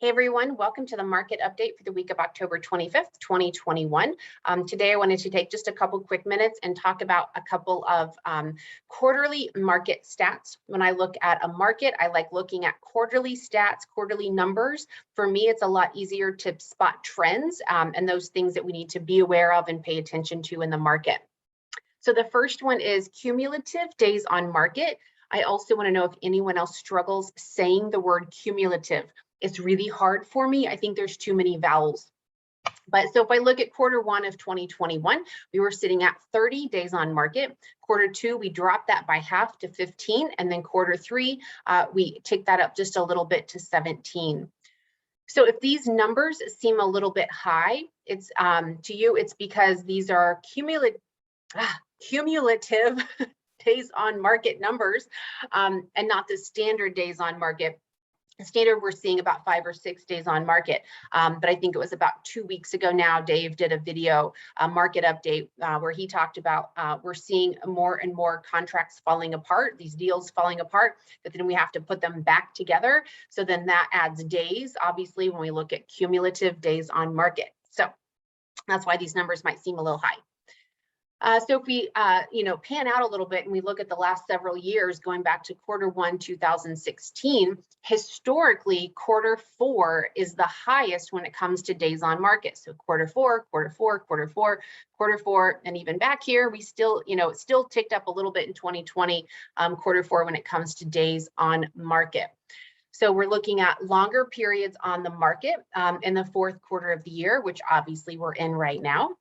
Hey everyone, welcome to the market update for the week of October 25th, 2021. Today I wanted to take just a couple quick minutes and talk about a couple of quarterly market stats. When I look at a market, I like looking at quarterly stats, quarterly numbers. For me, it's a lot easier to spot trends and those things that we need to be aware of and pay attention to in the market. So the first one is cumulative days on market. I also want to know if anyone else struggles saying the word cumulative. It's really hard for me. I think there's too many vowels. But so if I look at quarter one of 2021, we were sitting at 30 days on market. Quarter two, we dropped that by half to 15. And then quarter three, we ticked that up just a little bit to 17. So if these numbers seem a little bit high, it's to you, it's because these are cumulative days on market numbers and not the standard days on market. Standard, we're seeing about 5 or 6 days on market, but I think it was about 2 weeks ago now, Dave did a video, market update, where he talked about we're seeing more and more contracts falling apart, these deals falling apart, but then we have to put them back together. So then that adds days, obviously, when we look at cumulative days on market. So that's why these numbers might seem a little high. So if we, pan out a little bit and we look at the last several years, going back to quarter one, 2016, historically, quarter four is the highest when it comes to days on market. So quarter four, and even back here, we still, it still ticked up a little bit in 2020, quarter four when it comes to days on market. So we're looking at longer periods on the market in the fourth quarter of the year, which obviously we're in right now.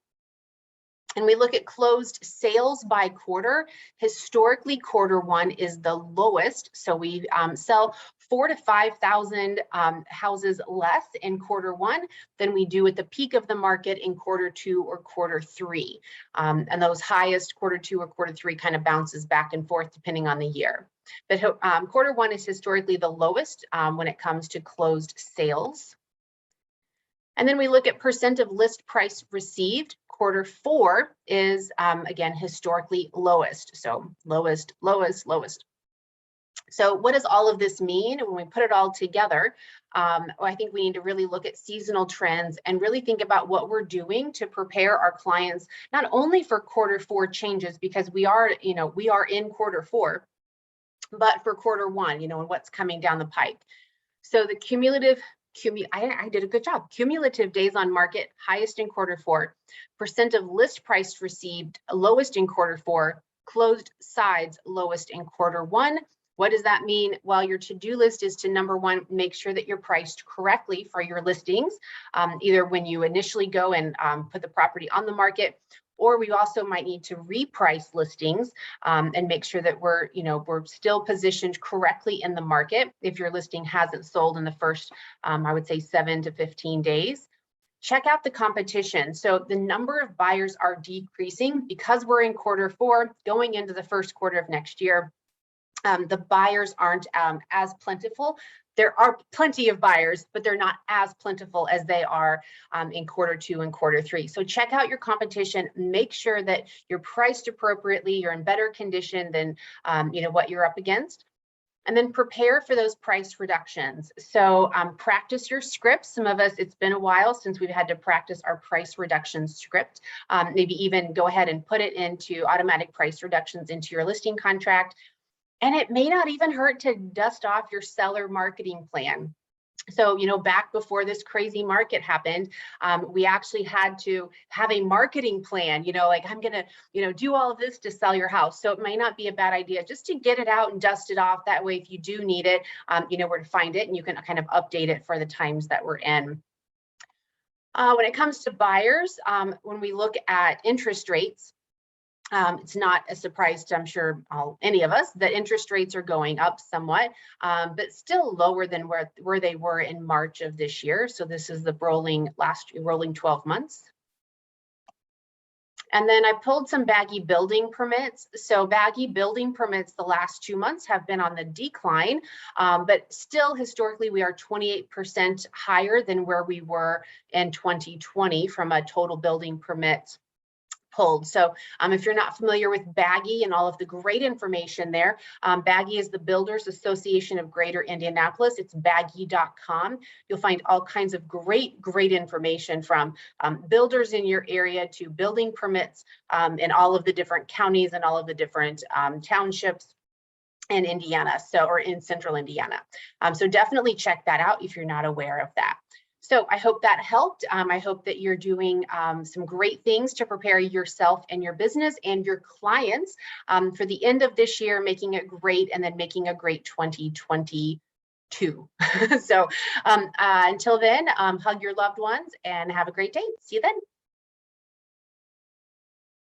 And we look at closed sales by quarter. Historically, quarter one is the lowest. So we sell 4,000 to 5,000 houses less in quarter one than we do at the peak of the market in quarter two or quarter three. And those highest quarter two or quarter three kind of bounces back and forth depending on the year. But quarter one is historically the lowest when it comes to closed sales. And then we look at percent of list price received. Quarter four is, again, historically lowest. So lowest. So what does all of this mean? When we put it all together, I think we need to really look at seasonal trends and really think about what we're doing to prepare our clients, not only for quarter four changes, because we are in quarter four, but for quarter one, and what's coming down the pike. So the I did a good job. Cumulative days on market, highest in quarter four. Percent of list price received, lowest in quarter four. Closed sides, lowest in quarter one. What does that mean? Well, your to-do list is to, number one, make sure that you're priced correctly for your listings, either when you initially go and put the property on the market, or we also might need to reprice listings and make sure that we're still positioned correctly in the market if your listing hasn't sold in the first, I would say 7 to 15 days. Check out the competition. So the number of buyers are decreasing because we're in quarter four, going into the first quarter of next year. The buyers aren't as plentiful. There are plenty of buyers, but they're not as plentiful as they are in quarter two and quarter three. So check out your competition, make sure that you're priced appropriately, you're in better condition than what you're up against. And then prepare for those price reductions. So practice your scripts. Some of us, it's been a while since we've had to practice our price reduction script. Maybe even go ahead and put it into automatic price reductions into your listing contract. And it may not even hurt to dust off your seller marketing plan. So, back before this crazy market happened, we actually had to have a marketing plan, like I'm going to, do all of this to sell your house. So it might not be a bad idea just to get it out and dust it off. That way, if you do need it, you know where to find it and you can kind of update it for the times that we're in. When it comes to buyers, when we look at interest rates, it's not a surprise to, I'm sure, any of us, that interest rates are going up somewhat, but still lower than where they were in March of this year. So this is the rolling 12 months. And then I pulled some baggy building permits. So baggy building permits the last 2 months have been on the decline, but still historically we are 28% higher than where we were in 2020 from a total building permits pulled. So if you're not familiar with Baggy and all of the great information there, Baggy is the Builders Association of Greater Indianapolis. It's baggy.com. You'll find all kinds of great information from builders in your area to building permits in all of the different counties and all of the different townships in Indiana, or in central Indiana. So definitely check that out if you're not aware of that. So I hope that helped. I hope that you're doing some great things to prepare yourself and your business and your clients for the end of this year, making it great, and then making a great 2022. So until then, hug your loved ones and have a great day. See you then.